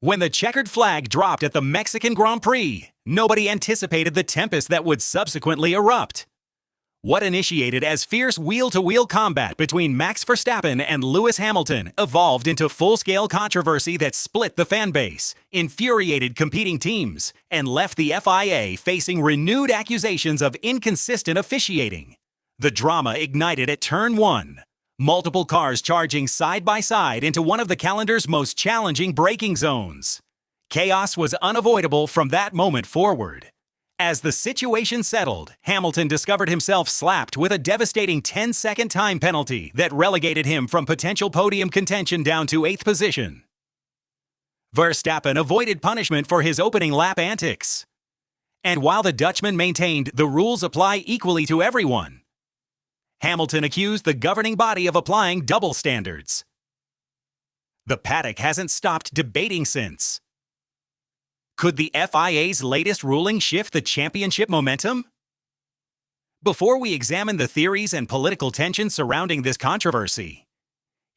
When the checkered flag dropped at the Mexican Grand Prix, nobody anticipated the tempest that would subsequently erupt. What initiated as fierce wheel-to-wheel combat between Max Verstappen and Lewis Hamilton evolved into full-scale controversy that split the fan base, infuriated competing teams, and left the FIA facing renewed accusations of inconsistent officiating. The drama ignited at Turn 1. Multiple cars charging side by side into one of the calendar's most challenging braking zones. Chaos was unavoidable from that moment forward. As the situation settled, Hamilton discovered himself slapped with a devastating 10-second time penalty that relegated him from potential podium contention down to 8th position. Verstappen avoided punishment for his opening lap antics. And while the Dutchman maintained the rules apply equally to everyone, Hamilton accused the governing body of applying double standards. The paddock hasn't stopped debating since. Could the FIA's latest ruling shift the championship momentum? Before we examine the theories and political tensions surrounding this controversy,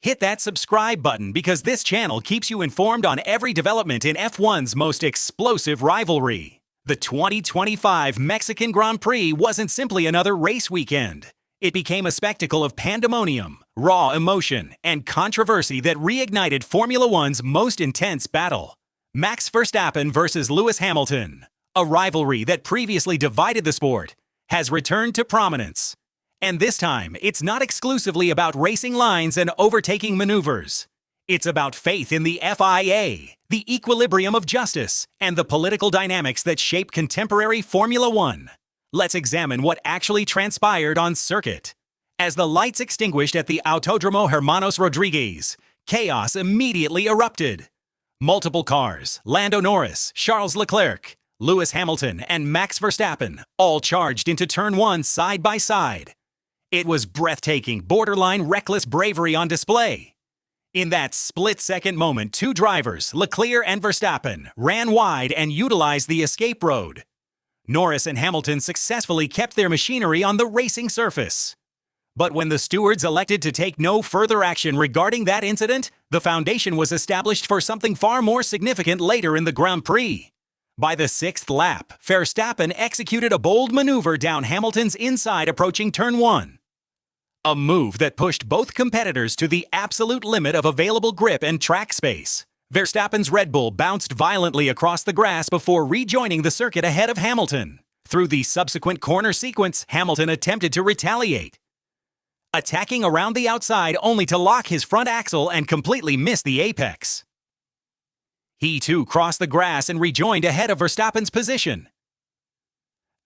hit that subscribe button because this channel keeps you informed on every development in F1's most explosive rivalry. The 2025 Mexican Grand Prix wasn't simply another race weekend. It became a spectacle of pandemonium, raw emotion, and controversy that reignited Formula One's most intense battle. Max Verstappen versus Lewis Hamilton, a rivalry that previously divided the sport, has returned to prominence. And this time, it's not exclusively about racing lines and overtaking maneuvers. It's about faith in the FIA, the equilibrium of justice, and the political dynamics that shape contemporary Formula One. Let's examine what actually transpired on circuit. As the lights extinguished at the Autódromo Hermanos Rodriguez, chaos immediately erupted. Multiple cars, Lando Norris, Charles Leclerc, Lewis Hamilton, and Max Verstappen all charged into Turn 1 side by side. It was breathtaking, borderline reckless bravery on display. In that split-second moment, two drivers, Leclerc and Verstappen, ran wide and utilized the escape road. Norris and Hamilton successfully kept their machinery on the racing surface. But when the stewards elected to take no further action regarding that incident, the foundation was established for something far more significant later in the Grand Prix. By the 6th lap, Verstappen executed a bold maneuver down Hamilton's inside approaching Turn 1. A move that pushed both competitors to the absolute limit of available grip and track space. Verstappen's Red Bull bounced violently across the grass before rejoining the circuit ahead of Hamilton. Through the subsequent corner sequence, Hamilton attempted to retaliate, attacking around the outside only to lock his front axle and completely miss the apex. He too crossed the grass and rejoined ahead of Verstappen's position.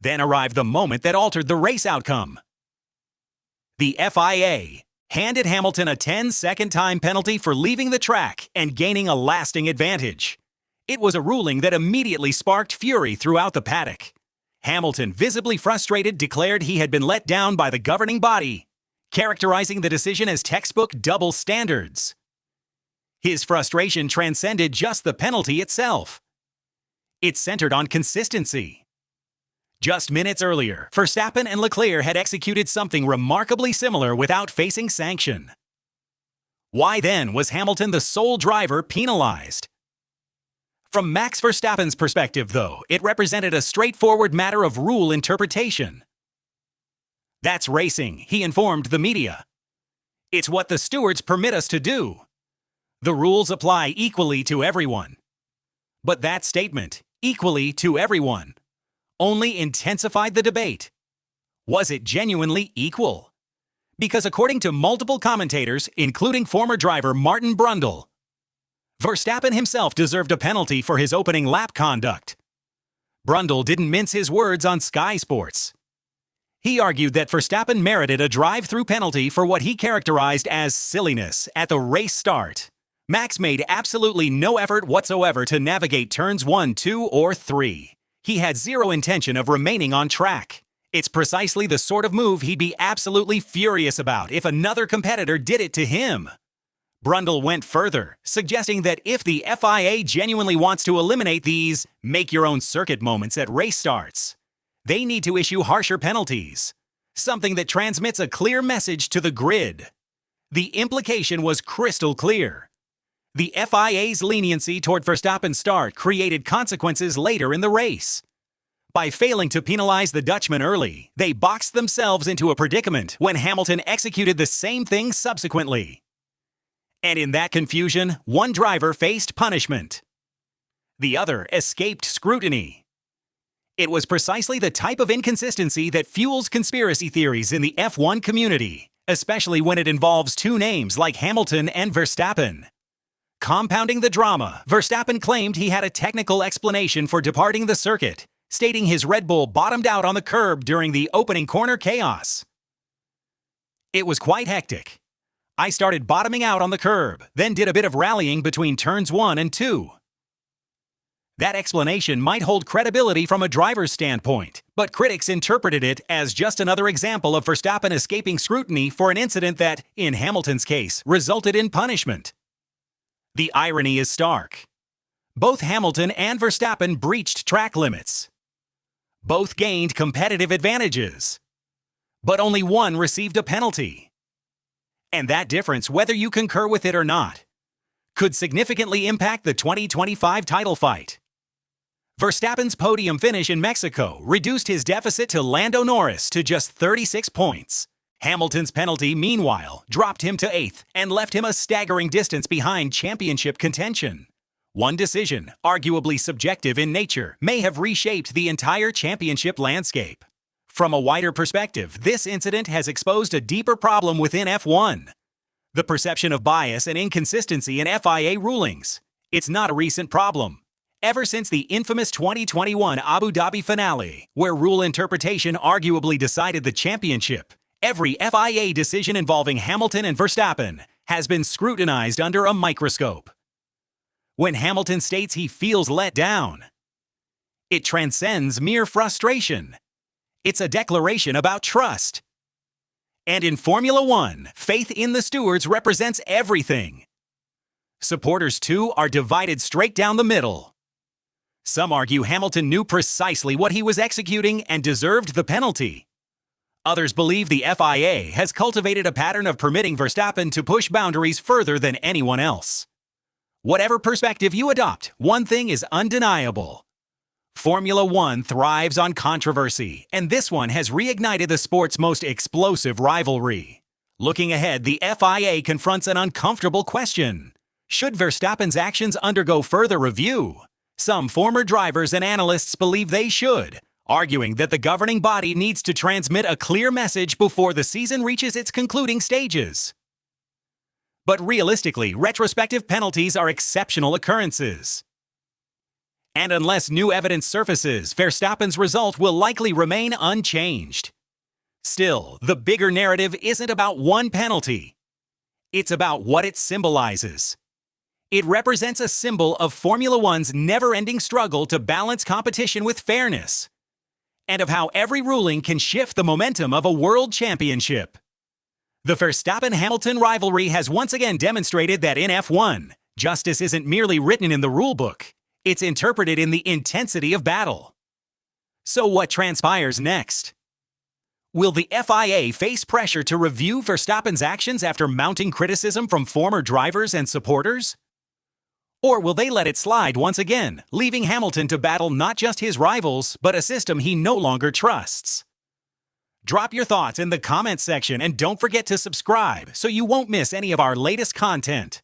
Then arrived the moment that altered the race outcome. The FIA handed Hamilton a 10-second time penalty for leaving the track and gaining a lasting advantage. It was a ruling that immediately sparked fury throughout the paddock. Hamilton, visibly frustrated, declared he had been let down by the governing body, characterizing the decision as textbook double standards. His frustration transcended just the penalty itself. It centered on consistency. Just minutes earlier, Verstappen and Leclerc had executed something remarkably similar without facing sanction. Why then was Hamilton the sole driver penalized? From Max Verstappen's perspective, though, it represented a straightforward matter of rule interpretation. That's racing, he informed the media. It's what the stewards permit us to do. The rules apply equally to everyone. But that statement, equally to everyone, only intensified the debate. Was it genuinely equal? Because according to multiple commentators, including former driver Martin Brundle, Verstappen himself deserved a penalty for his opening lap conduct. Brundle didn't mince his words on Sky Sports. He argued that Verstappen merited a drive-through penalty for what he characterized as silliness at the race start. Max made absolutely no effort whatsoever to navigate turns 1, 2, or 3. He had zero intention of remaining on track. It's precisely the sort of move he'd be absolutely furious about if another competitor did it to him. Brundle went further, suggesting that if the FIA genuinely wants to eliminate these make-your-own-circuit moments at race starts, they need to issue harsher penalties, something that transmits a clear message to the grid. The implication was crystal clear. The FIA's leniency toward Verstappen's start created consequences later in the race. By failing to penalize the Dutchman early, they boxed themselves into a predicament when Hamilton executed the same thing subsequently. And in that confusion, one driver faced punishment. The other escaped scrutiny. It was precisely the type of inconsistency that fuels conspiracy theories in the F1 community, especially when it involves two names like Hamilton and Verstappen. Compounding the drama, Verstappen claimed he had a technical explanation for departing the circuit, stating his Red Bull bottomed out on the curb during the opening corner chaos. It was quite hectic. I started bottoming out on the curb, then did a bit of rallying between turns 1 and 2. That explanation might hold credibility from a driver's standpoint, but critics interpreted it as just another example of Verstappen escaping scrutiny for an incident that, in Hamilton's case, resulted in punishment. The irony is stark. Both Hamilton and Verstappen breached track limits. Both gained competitive advantages. But only one received a penalty. And that difference, whether you concur with it or not, could significantly impact the 2025 title fight. Verstappen's podium finish in Mexico reduced his deficit to Lando Norris to just 36 points. Hamilton's penalty, meanwhile, dropped him to 8th and left him a staggering distance behind championship contention. One decision, arguably subjective in nature, may have reshaped the entire championship landscape. From a wider perspective, this incident has exposed a deeper problem within F1. The perception of bias and inconsistency in FIA rulings. It's not a recent problem. Ever since the infamous 2021 Abu Dhabi finale, where rule interpretation arguably decided the championship, every FIA decision involving Hamilton and Verstappen has been scrutinized under a microscope. When Hamilton states he feels let down, it transcends mere frustration. It's a declaration about trust. And in Formula One, faith in the stewards represents everything. Supporters, too, are divided straight down the middle. Some argue Hamilton knew precisely what he was executing and deserved the penalty. Others believe the FIA has cultivated a pattern of permitting Verstappen to push boundaries further than anyone else. Whatever perspective you adopt, one thing is undeniable. Formula One thrives on controversy, and this one has reignited the sport's most explosive rivalry. Looking ahead, the FIA confronts an uncomfortable question. Should Verstappen's actions undergo further review? Some former drivers and analysts believe they should, arguing that the governing body needs to transmit a clear message before the season reaches its concluding stages. But realistically, retrospective penalties are exceptional occurrences. And unless new evidence surfaces, Verstappen's result will likely remain unchanged. Still, the bigger narrative isn't about one penalty. It's about what it symbolizes. It represents a symbol of Formula One's never-ending struggle to balance competition with fairness, and of how every ruling can shift the momentum of a world championship. The Verstappen-Hamilton rivalry has once again demonstrated that in F1, justice isn't merely written in the rulebook, it's interpreted in the intensity of battle. So what transpires next? Will the FIA face pressure to review Verstappen's actions after mounting criticism from former drivers and supporters? Or will they let it slide once again, leaving Hamilton to battle not just his rivals, but a system he no longer trusts? Drop your thoughts in the comments section and don't forget to subscribe so you won't miss any of our latest content.